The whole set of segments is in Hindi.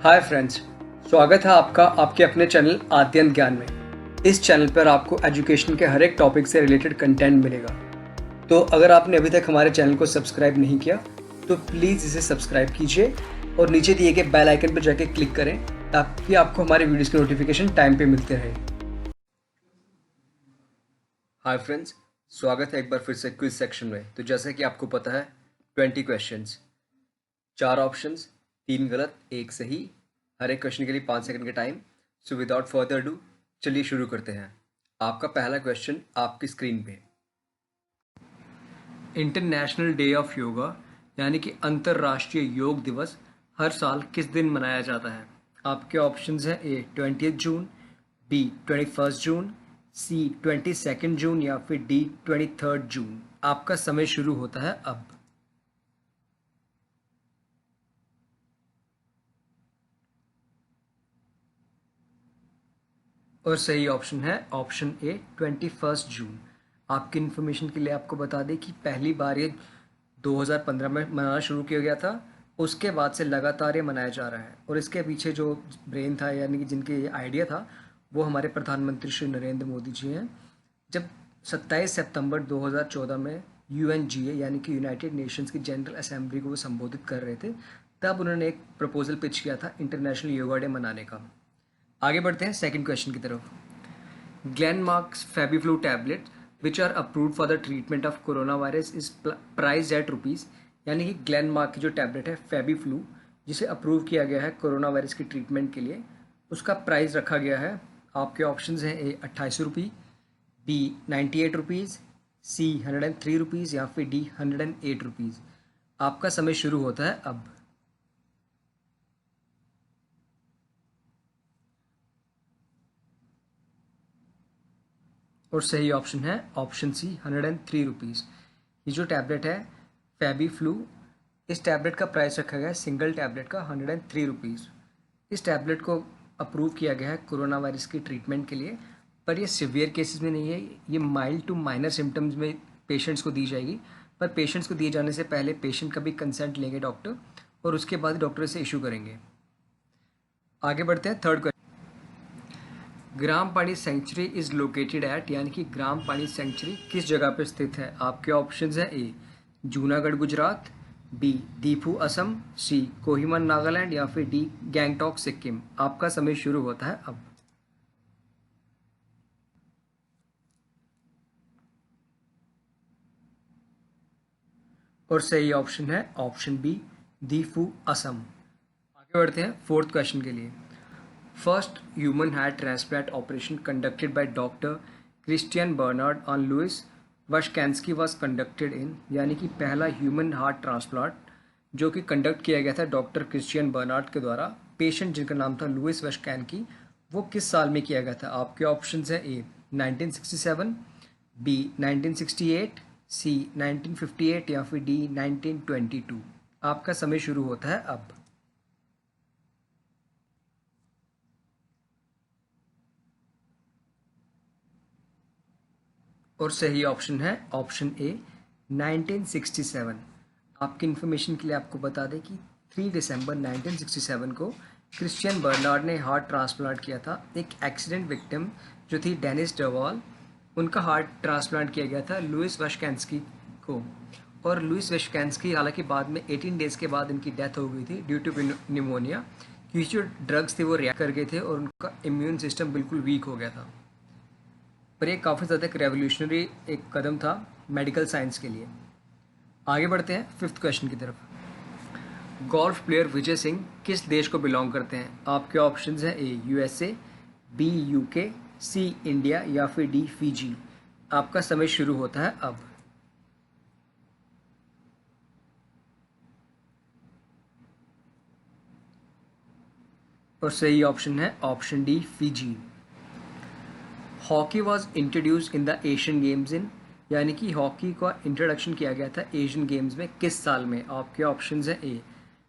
हाय फ्रेंड्स, स्वागत है आपका आपके अपने चैनल आद्यंत ज्ञान में। इस चैनल पर आपको एजुकेशन के हर एक टॉपिक से रिलेटेड कंटेंट मिलेगा। तो अगर आपने अभी तक हमारे चैनल को सब्सक्राइब नहीं किया तो प्लीज़ इसे सब्सक्राइब कीजिए और नीचे दिए गए बेल आइकन पर जाके क्लिक करें ताकि आपको हमारे वीडियोस की नोटिफिकेशन टाइम पे मिलते रहे। हाय फ्रेंड्स, स्वागत है एक बार फिर से क्विज सेक्शन में। तो जैसे कि आपको पता है 20 क्वेश्चंस, 4 ऑप्शंस, 3 गलत 1 सही, हर एक क्वेश्चन के लिए 5 सेकंड का time. So without further do चलिए शुरू करते हैं। आपका पहला क्वेश्चन आपकी स्क्रीन पे। इंटरनेशनल डे ऑफ योगा यानी कि अंतर्राष्ट्रीय योग दिवस हर साल किस दिन मनाया जाता है? आपके ऑप्शंस हैं ए 20 जून, बी 21 जून, सी 22 जून या फिर डी 23 जून। आपका समय शुरू होता है अब। और सही ऑप्शन है ऑप्शन ए 21 जून। आपकी इन्फॉर्मेशन के लिए आपको बता दें कि पहली बार ये 2015 में मनाना शुरू किया गया था। उसके बाद से लगातार ये मनाया जा रहा है और इसके पीछे जो ब्रेन था यानी कि जिनके ये आइडिया था वो हमारे प्रधानमंत्री श्री नरेंद्र मोदी जी हैं। जब 27 सितंबर 2014 में यूएनजीए यानी कि यूनाइटेड नेशंस की जनरल असेंबली को वो संबोधित कर रहे थे, तब उन्होंने एक प्रपोजल पिच किया था इंटरनेशनल योगा डे मनाने का। आगे बढ़ते हैं सेकंड क्वेश्चन की तरफ। Glenmark's FabiFlu tablet which are approved for the treatment of corona virus is price at rupees. यानी कि ग्लेनमार्क की जो टैबलेट है फेबिफ्लू, जिसे अप्रूव किया गया है कोरोना वायरस की ट्रीटमेंट के लिए, उसका प्राइस रखा गया है। आपके ऑप्शंस हैं ए 28 रुपये, बी 98 रुपीज़, सी 103 रुपीज़ या फिर डी 108 रुपीज़। आपका समय शुरू होता है अब। और सही ऑप्शन है ऑप्शन सी 103 रुपीज़। ये जो टैबलेट है फेबी फ्लू, इस टैबलेट का प्राइस रखा गया है सिंगल टैबलेट का 103 रुपीज़। इस टैबलेट को अप्रूव किया गया है कोरोना वायरस की ट्रीटमेंट के लिए, पर ये सिवियर केसेस में नहीं है। ये माइल्ड टू माइनर सिम्टम्स में पेशेंट्स को दी जाएगी, पर पेशेंट्स को दिए जाने से पहले पेशेंट का भी कंसेंट लेंगे डॉक्टर, और उसके बाद डॉक्टर से इशू करेंगे। आगे बढ़ते हैं थर्ड क्वेश्चन। ग्राम पानी सेंचुरी इज लोकेटेड एट, यानी कि ग्राम पानी सेंचुरी किस जगह पर स्थित है? आपके ऑप्शंस हैं ए जूनागढ़ गुजरात, बी दीफू असम, सी कोहिमा नागालैंड या फिर डी गैंगटॉक सिक्किम। आपका समय शुरू होता है अब। और सही ऑप्शन है ऑप्शन बी दीफू असम। आगे बढ़ते हैं फोर्थ क्वेश्चन के लिए। First human heart transplant operation conducted by doctor Christiaan Barnard on Louis Washkansky was conducted in, यानी कि पहला ह्यूमन हार्ट ट्रांसप्लांट जो कि कंडक्ट किया गया था डॉक्टर क्रिस्टियन बर्नार्ड के द्वारा, पेशेंट जिनका नाम था लुइस वशकैंस्की, वो किस साल में किया गया था? आपके ऑप्शंस हैं ए 1967, बी 1968, सी 1958 या फिर डी 1922। आपका समय शुरू होता है अब। और सही ऑप्शन है ऑप्शन ए 1967। आपकी इन्फॉर्मेशन के लिए आपको बता दें कि 3 दिसंबर 1967 को क्रिश्चियन बर्नार्ड ने हार्ट ट्रांसप्लांट किया था। एक एक्सीडेंट विक्टिम जो थी डेनिस डवाल, उनका हार्ट ट्रांसप्लांट किया गया था लुइस वशकैंस्की को। और लुइस वशकैंस्की हालांकि बाद में 18 डेज़ के बाद इनकी डेथ हो गई थी ड्यू टू निमोनिया, क्योंकि जो ड्रग्स थे वो रिएक्ट कर गए थे और उनका इम्यून सिस्टम बिल्कुल वीक हो गया था। पर ये काफ़ी ज़्यादा एक रेवोल्यूशनरी एक कदम था मेडिकल साइंस के लिए। आगे बढ़ते हैं फिफ्थ क्वेश्चन की तरफ। गोल्फ प्लेयर विजय सिंह किस देश को बिलोंग करते हैं? आपके ऑप्शंस हैं A USA, B UK, C India या फिर डी फीजी। आपका समय शुरू होता है अब। और सही ऑप्शन है option D Fiji. Hockey was introduce in the Asian games in, यानी कि हॉकी का इंट्रोडक्शन किया गया था एशियन गेम्स में किस साल में? आपके ऑप्शंस हैं A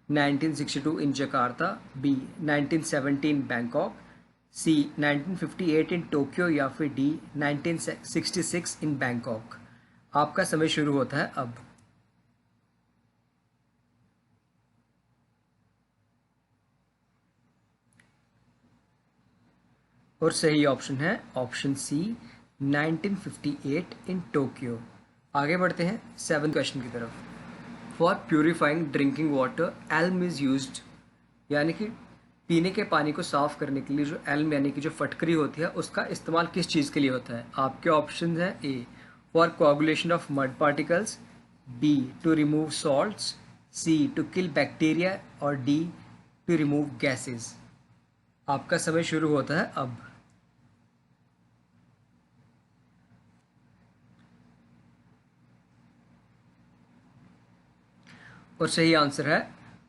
1962 in Jakarta, B 1917 Bangkok, C 1958 in Tokyo या फिर डी 1966 इन बैंकॉक। आपका समय शुरू होता है अब। और सही ऑप्शन है ऑप्शन सी 1958 इन टोक्यो। आगे बढ़ते हैं 7th क्वेश्चन की तरफ। For purifying drinking water Elm is used, यानी कि पीने के पानी को साफ करने के लिए जो एल्म यानी कि जो फटकरी होती है उसका इस्तेमाल किस चीज़ के लिए होता है? आपके ऑप्शन हैं A for coagulation of mud particles, B to remove salts, C to kill bacteria और डी टू रिमूव गैसेस। आपका समय शुरू होता है अब। और सही आंसर है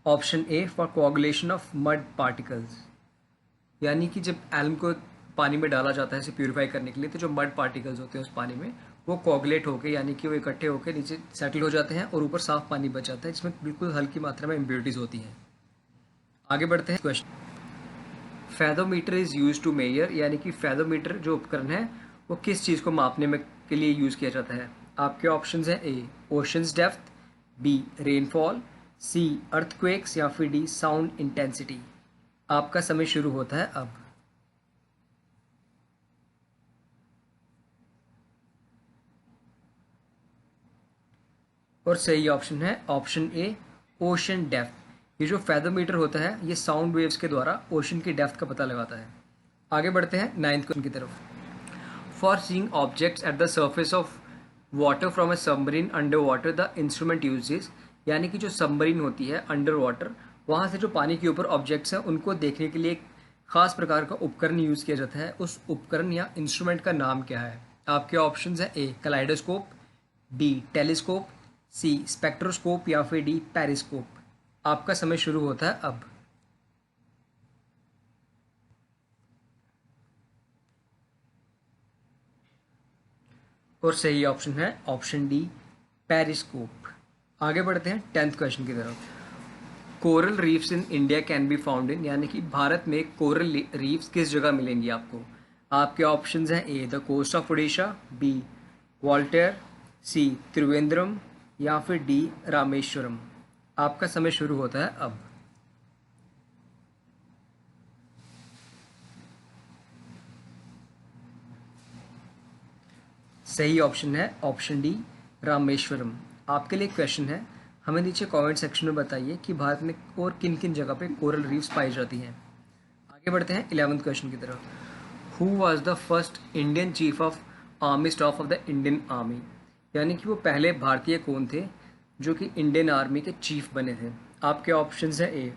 option A for coagulation of mud particles, यानी कि जब एल्म को पानी में डाला जाता है इसे प्यूरिफाई करने के लिए तो जो मड पार्टिकल्स होते हैं उस पानी में वो कोगुलेट होकर यानी कि वो इकट्ठे होकर नीचे सेटल हो जाते हैं और ऊपर साफ पानी बच जाता है जिसमें बिल्कुल हल्की मात्रा में इम्प्योरिटीज होती हैं। आगे बढ़ते हैं question. Fathometer is use to measure, यानी कि फैथोमीटर जो उपकरण है वो किस चीज़ को मापने में के लिए यूज़ किया जाता है? आपके ऑप्शन हैं ए ओशंस डेप्थ, बी रेनफॉल, सी अर्थक्वेक्स या फिर डी साउंड इंटेंसिटी। आपका समय शुरू होता है अब। और सही ऑप्शन है ऑप्शन ए ओशन डेप्थ। ये जो फैथोमीटर होता है ये साउंड वेव्स के द्वारा ओशन की डेप्थ का पता लगाता है। आगे बढ़ते हैं 9th क्वेश्चन की तरफ। For seeing objects at the surface of water from a submarine under water the instrument uses, यानी कि जो सबमरीन होती है अंडर वाटर वहाँ से जो पानी के ऊपर ऑब्जेक्ट्स हैं उनको देखने के लिए एक खास प्रकार का उपकरण यूज़ किया जाता है। उस उपकरण या इंस्ट्रूमेंट का नाम क्या है? आपके ऑप्शन हैं ए कलाइडोस्कोप, बी टेलीस्कोप, सी स्पेक्ट्रोस्कोप या फिर डी पेरिस्कोप। आपका समय शुरू होता है अब। और सही ऑप्शन है ऑप्शन डी पेरिस्कोप। आगे बढ़ते हैं 10th क्वेश्चन की तरफ। Coral reefs in India can be found in, यानी कि भारत में कोरल रीफ्स किस जगह मिलेंगी आपको? आपके ऑप्शंस हैं A the coast of Orissa, B Waltair, C Trivandrum या फिर डी रामेश्वरम। आपका समय शुरू होता है अब। सही ऑप्शन है ऑप्शन डी रामेश्वरम। आपके लिए क्वेश्चन है, हमें नीचे कमेंट सेक्शन में बताइए कि भारत में और किन किन जगह पे कोरल रीफ्स पाई जाती हैं। आगे बढ़ते हैं 11th क्वेश्चन की तरफ। Who was the first Indian chief of army staff of the Indian army, यानी कि वो पहले भारतीय कौन थे जो कि इंडियन आर्मी के चीफ बने थे? आपके ऑप्शंस हैं A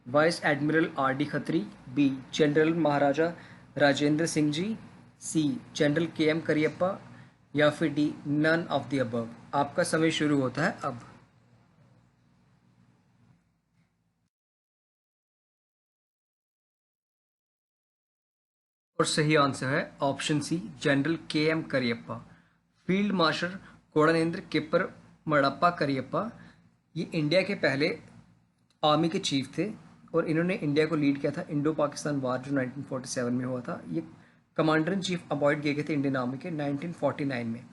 vice admiral R D Khatri, B general Maharaja Rajendra Singh ji, C general K M Cariappa या फिर D none of the above. आपका समय शुरू होता है अब। और सही आंसर है option C general K M Cariappa. Field marshal Kodandera Kipper Madappa Cariappa ये इंडिया के पहले आर्मी के चीफ थे और इन्होंने इंडिया को लीड किया था इंडो पाकिस्तान वार जो 1947 में हुआ था। ये कमांडर इन चीफ अपॉइंट किए गए थे इंडियन आर्मी के 1949 में।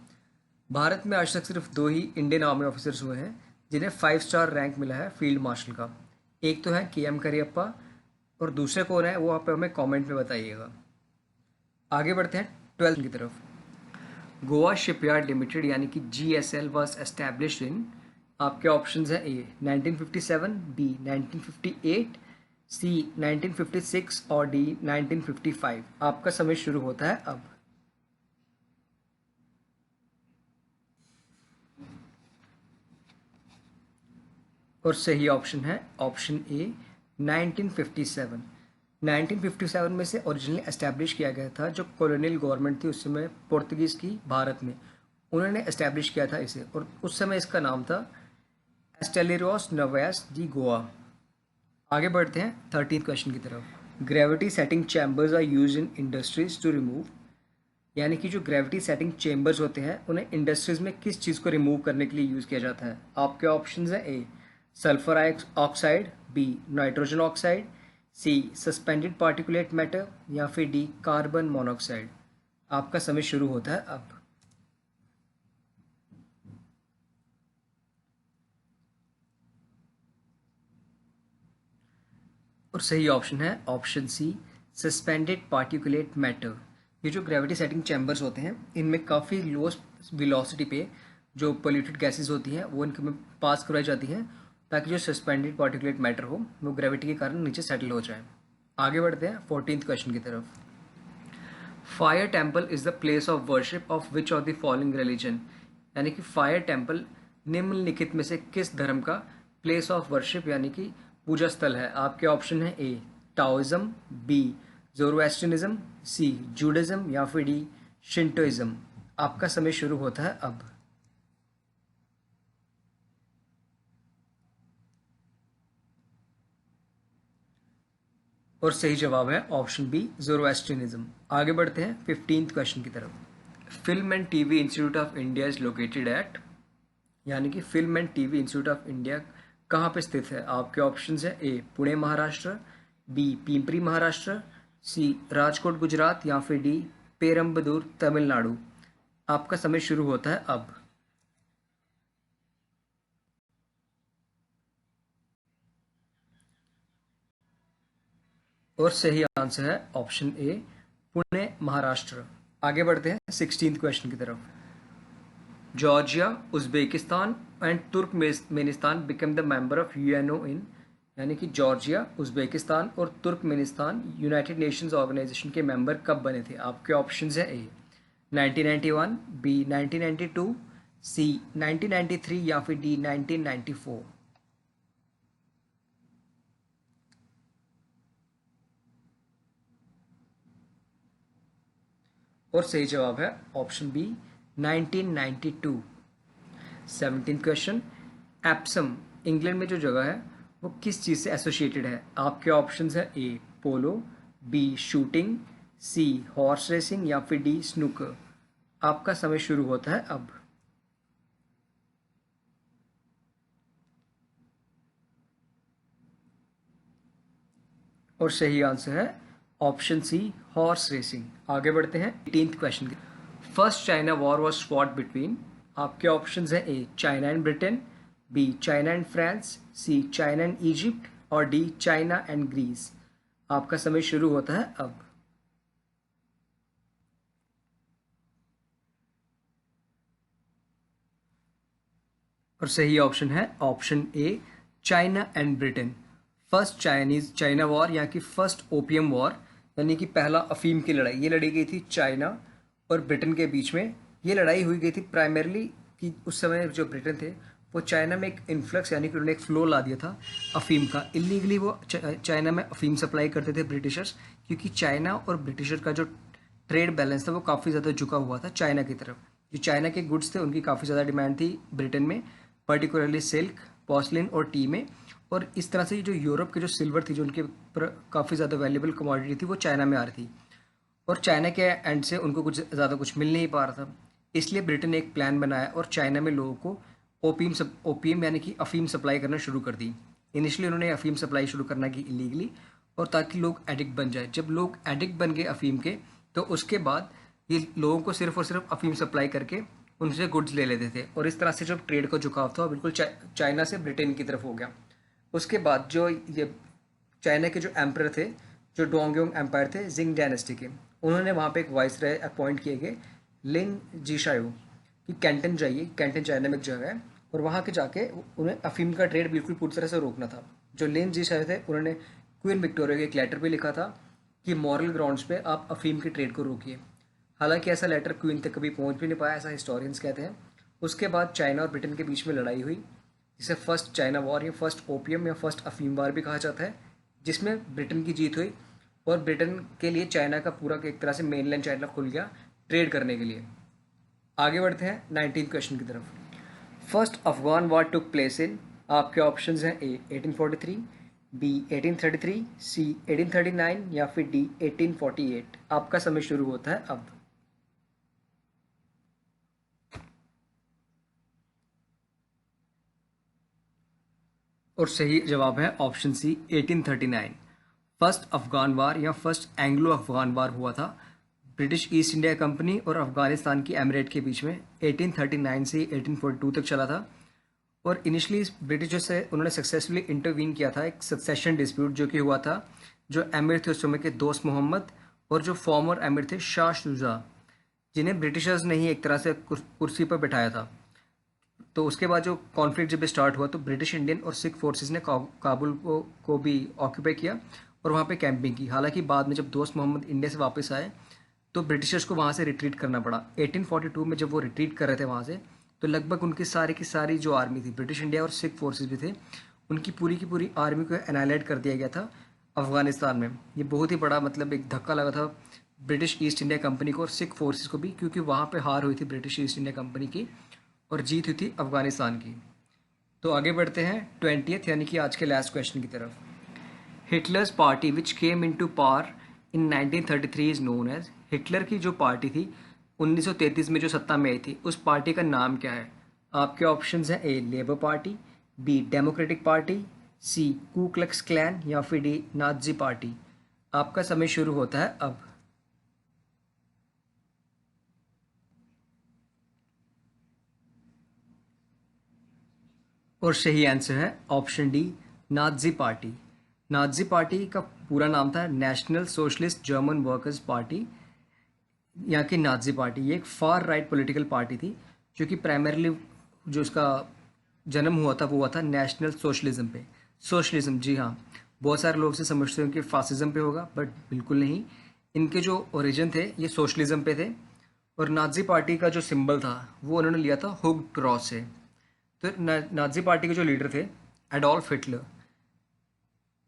भारत में आज तक सिर्फ 2 ही इंडियन आर्मी ऑफिसर्स हुए हैं जिन्हें 5 स्टार रैंक मिला है फील्ड मार्शल का। एक तो है के एम करियप्पा और दूसरे कौन है वो आप हमें कमेंट में बताइएगा। आगे बढ़ते हैं 12th की तरफ। गोवा शिपयार्ड लिमिटेड यानी कि GSL वाज एस्टैब्लिश्ड इन, आपके ऑप्शंस हैं ए 1957, बी 1958, सी 1956 और डी 1955। आपका समय शुरू होता है अब। और सही ऑप्शन है ऑप्शन ए 1957। 1957 में से ओरिजिनली एस्टैब्लिश किया गया था। जो कॉलोनियल गवर्नमेंट थी उस समय पुर्तगीज़ की भारत में, उन्होंने एस्टैब्लिश किया था इसे और उस समय इसका नाम था एस्टेलेरोस नोवेस डी गोवा। आगे बढ़ते हैं 13th क्वेश्चन की तरफ। Gravity setting chambers are use in industries to remove, यानी कि जो ग्रेविटी सेटिंग चेम्बर्स होते हैं उन्हें इंडस्ट्रीज में किस चीज़ को रिमूव करने के लिए यूज़ किया जाता है? आपके ऑप्शंस हैं A sulphur oxide, B nitrogen oxide, C suspended particulate matter या फिर डी कार्बन मोनोऑक्साइड। आपका समय शुरू होता है अब। और सही ऑप्शन है option C suspended particulate matter. ये जो ग्रेविटी सेटिंग चैम्बर्स होते हैं इनमें काफ़ी लो वेलोसिटी पे जो पोल्यूटेड गैसेस होती हैं वो इनके में पास करवाई जाती हैं ताकि जो सस्पेंडेड पार्टिकुलेट मैटर हो वो ग्रेविटी के कारण नीचे सेटल हो जाए। आगे बढ़ते हैं 14th क्वेश्चन की तरफ। Fire temple is the place of worship of which of the following religion. यानी कि फायर टेम्पल निम्नलिखित में से किस धर्म का प्लेस ऑफ वर्शिप यानी कि पूजा स्थल है। आपके ऑप्शन है ए टाओइज्म, बी ज़ोरोएस्ट्रियनिज्म, सी जूडाइज्म या फिर डी शिंटोइज्म। आपका समय शुरू होता है अब। और सही जवाब है ऑप्शन बी ज़ोरोएस्ट्रियनिज्म। आगे बढ़ते हैं 15th क्वेश्चन की तरफ। Film and TV institute of India is located at. यानी कि film and TV institute of India कहाँ पे स्थित है। आपके ऑप्शंस है ए पुणे महाराष्ट्र, बी पिंपरी महाराष्ट्र, सी राजकोट गुजरात या फिर डी पेरम्बदूर तमिलनाडु। आपका समय शुरू होता है अब। और सही आंसर है ऑप्शन ए पुणे महाराष्ट्र। आगे बढ़ते हैं 16th क्वेश्चन की तरफ। Georgia, Uzbekistan and Turkmenistan become the member of UNO in. यानी कि जॉर्जिया, उज़्बेकिस्तान और तुर्कमेनिस्तान यूनाइटेड नेशंस ऑर्गेनाइजेशन के मेंबर कब बने थे। आपके ऑप्शंस है ए 1991, बी 1992, सी 1993 या फिर डी 1994। और सही जवाब है option B 1992। 17th question. Epsom England में जो जगह है वो किस चीज़ से एसोसिएटेड है। आपके ऑप्शंस है A polo, B shooting, C horse racing या फिर डी स्नूकर। आपका समय शुरू होता है अब। और सही आंसर है ऑप्शन सी हॉर्स रेसिंग। आगे बढ़ते हैं 18th क्वेश्चन की। First China war was fought between. आपके ऑप्शंस हैं A China and Britain, B China and France, C China and Egypt और डी चाइना एंड ग्रीस। आपका समय शुरू होता है अब। और सही ऑप्शन है option A China and Britain. First China war या कि फर्स्ट ओपियम वॉर यानी कि पहला अफीम की लड़ाई ये लड़ी गई थी चाइना और ब्रिटेन के बीच में। ये लड़ाई हुई गई थी प्राइमरली कि उस समय जो ब्रिटेन थे वो चाइना में एक इन्फ्लक्स यानी कि उन्होंने एक फ्लो ला दिया था अफीम का। इलीगली वो चाइना में अफीम सप्लाई करते थे ब्रिटिशर्स, क्योंकि चाइना और ब्रिटिशर का जो ट्रेड बैलेंस था वो काफ़ी ज़्यादा झुका हुआ था चाइना की तरफ। जो चाइना के गुड्स थे उनकी काफ़ी ज़्यादा डिमांड थी ब्रिटेन में, पर्टिकुलरली सिल्क, पॉर्सलिन और टी में। और इस तरह से जो यूरोप के जो सिल्वर थी जो उनके काफ़ी ज़्यादा वैल्यूबल कमोडिटी थी वो चाइना में आ रही थी और चाइना के एंड से उनको कुछ ज़्यादा कुछ मिल नहीं पा रहा था। इसलिए ब्रिटेन ने एक प्लान बनाया और चाइना में लोगों को ओपीएम यानी कि अफीम सप्लाई करना शुरू कर दी। इनिशियली उन्होंने अफीम सप्लाई शुरू करना की इलीगली और ताकि लोग एडिक्ट बन जाए। जब लोग एडिक्ट बन गए अफीम के तो उसके बाद ये लोगों को सिर्फ और सिर्फ अफीम सप्लाई करके उनसे गुड्स ले लेते थे और इस तरह से जो ट्रेड का झुकाव था बिल्कुल चाइना से ब्रिटेन की तरफ हो गया। उसके बाद जो ये चाइना के जो एम्पर थे, जो डोंगयोंग एम्पायर थे जिंग डायनेस्टी के, उन्होंने वहाँ पे एक वाइसराय अपॉइंट किए गए लिन जीशाओ कि कैंटन जाइए, कैंटन चाइना में एक जगह है और वहाँ के जाके उन्हें अफीम का ट्रेड बिल्कुल पूरी तरह से रोकना था। जो लिन जीशाओ थे उन्होंने क्वीन विक्टोरिया के एक लेटर पे लिखा था कि मॉरल ग्राउंड्स पे आप अफीम के ट्रेड को रोकिए। हालांकि ऐसा लेटर क्वीन तक कभी पहुँच भी नहीं पाया, ऐसा हिस्टोरियंस कहते हैं। उसके बाद चाइना और ब्रिटेन के बीच में लड़ाई हुई जिसे फर्स्ट चाइना वॉर या फर्स्ट ओपियम या फर्स्ट अफीम वार भी कहा जाता है, जिसमें ब्रिटेन की जीत हुई और ब्रिटेन के लिए चाइना का पूरा एक तरह से मेनलैंड चाइना खुल गया ट्रेड करने के लिए। आगे बढ़ते हैं 19th क्वेश्चन की तरफ। First Afghan war took place in. आपके ऑप्शंस हैं ए 1843, बी 1833, सी 1839 या फिर डी 1848। आपका समय शुरू होता है अब। और सही जवाब है ऑप्शन सी 1839। फर्स्ट अफगान वार या फर्स्ट एंग्लो अफगान वार हुआ था ब्रिटिश ईस्ट इंडिया कंपनी और अफगानिस्तान की एमिरेट के बीच में। 1839 से 1842 तक चला था और इनिशियली ब्रिटिशर्स से उन्होंने सक्सेसफुली इंटरवीन किया था एक सक्सेशन डिस्प्यूट जो कि हुआ था जो अमीर थे उस समय के दोस्त मोहम्मद, और जो फॉर्मर अमीर थे शाह शुजा, जिन्हें ब्रिटिशर्स ने ही एक तरह से कुर्सी पर बिठाया था। तो उसके बाद जो कॉन्फ्लिक्ट जब स्टार्ट हुआ तो ब्रिटिश इंडियन और सिख फोर्सेस ने काबुल को भी ऑक्यूपाई किया और वहाँ पे कैंपिंग की। हालांकि बाद में जब दोस्त मोहम्मद इंडिया से वापस आए तो ब्रिटिशर्स को वहाँ से रिट्रीट करना पड़ा। 1842 में जब वो रिट्रीट कर रहे थे वहाँ से, तो लगभग उनकी सारी की सारी जो आर्मी थी, ब्रिटिश इंडिया और सिख फोर्सेस भी थे, उनकी पूरी की पूरी आर्मी को एनालाइट कर दिया गया था अफ़गानिस्तान में। ये बहुत ही बड़ा मतलब एक धक्का लगा था ब्रिटिश ईस्ट इंडिया कंपनी को और सिख फोर्सेस को भी, क्योंकि वहाँ पे हार हुई थी ब्रिटिश ईस्ट इंडिया कंपनी की और जीत हुई थी अफ़गानिस्तान की। तो आगे बढ़ते हैं 20th यानी कि आज के लास्ट क्वेश्चन की तरफ। Hitler's party which came into power in 1933 is known as. Hitler की जो पार्टी थी 1933 में जो सत्ता में आई थी, उस पार्टी का नाम क्या है? आपके ऑप्शंस हैं A Labour Party, B Democratic Party, C Ku Klux Klan या फिर डी नाजी पार्टी। आपका समय शुरू होता है अब। और सही आंसर है option D Nazi party. Nazi party का पूरा नाम था national socialist German workers party, यहाँ की नाजी पार्टी। ये एक फार राइट पॉलिटिकल पार्टी थी जो कि प्राइमरीली जो उसका जन्म हुआ था वो हुआ था नेशनल सोशलिज्म पे। सोशलिज्म, जी हाँ, बहुत सारे लोग से समझते हैं कि फासिज्म पे होगा, बट बिल्कुल नहीं। इनके जो ओरिजिन थे ये सोशलिज्म पे थे। और नाजी पार्टी का जो सिंबल था वो उन्होंने लिया था हुग क्रॉस से। तो नाजी पार्टी के जो लीडर थे एडोल्फ हिटलर,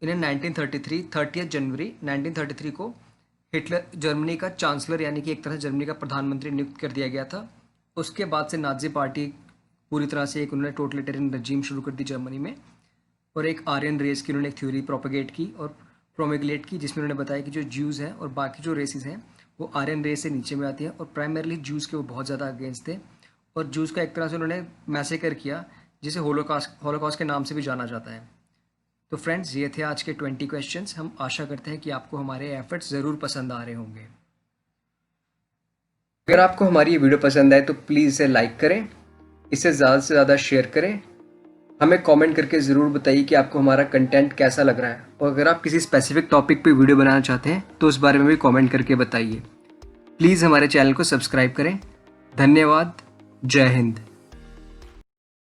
इन्हें 1933 30 जनवरी 1933 को हिटलर जर्मनी का चांसलर यानी कि एक तरह से जर्मनी का प्रधानमंत्री नियुक्त कर दिया गया था। उसके बाद से नाजी पार्टी पूरी तरह से एक उन्होंने टोटलिटेरियन रजीम शुरू कर दी जर्मनी में, और एक आर्यन रेस की उन्होंने एक थ्योरी प्रोपेगेट की और प्रोमेगुलेट की, जिसमें उन्होंने बताया कि जो ज्यूज़ हैं और बाकी जो रेसेस हैं वो आर्यन रेस से नीचे में आती हैं, और प्राइमरली ज्यूज़ के वो बहुत ज़्यादा अगेंस्ट थे। और ज्यूज़ का एक तरह से उन्होंने मैसेकर किया, जिसे होलोकॉस्ट के नाम से भी जाना जाता है। तो फ्रेंड्स, ये थे आज के 20 क्वेश्चंस। हम आशा करते हैं कि आपको हमारे एफर्ट्स ज़रूर पसंद आ रहे होंगे। अगर आपको हमारी ये वीडियो पसंद आए तो प्लीज़ इसे लाइक करें, इसे ज़्यादा से ज़्यादा शेयर करें, हमें कमेंट करके ज़रूर बताइए कि आपको हमारा कंटेंट कैसा लग रहा है। और अगर आप किसी स्पेसिफिक टॉपिक पे वीडियो बनाना चाहते हैं तो उस बारे में भी कमेंट करके बताइए। प्लीज़ हमारे चैनल को सब्सक्राइब करें। धन्यवाद। जय हिंद।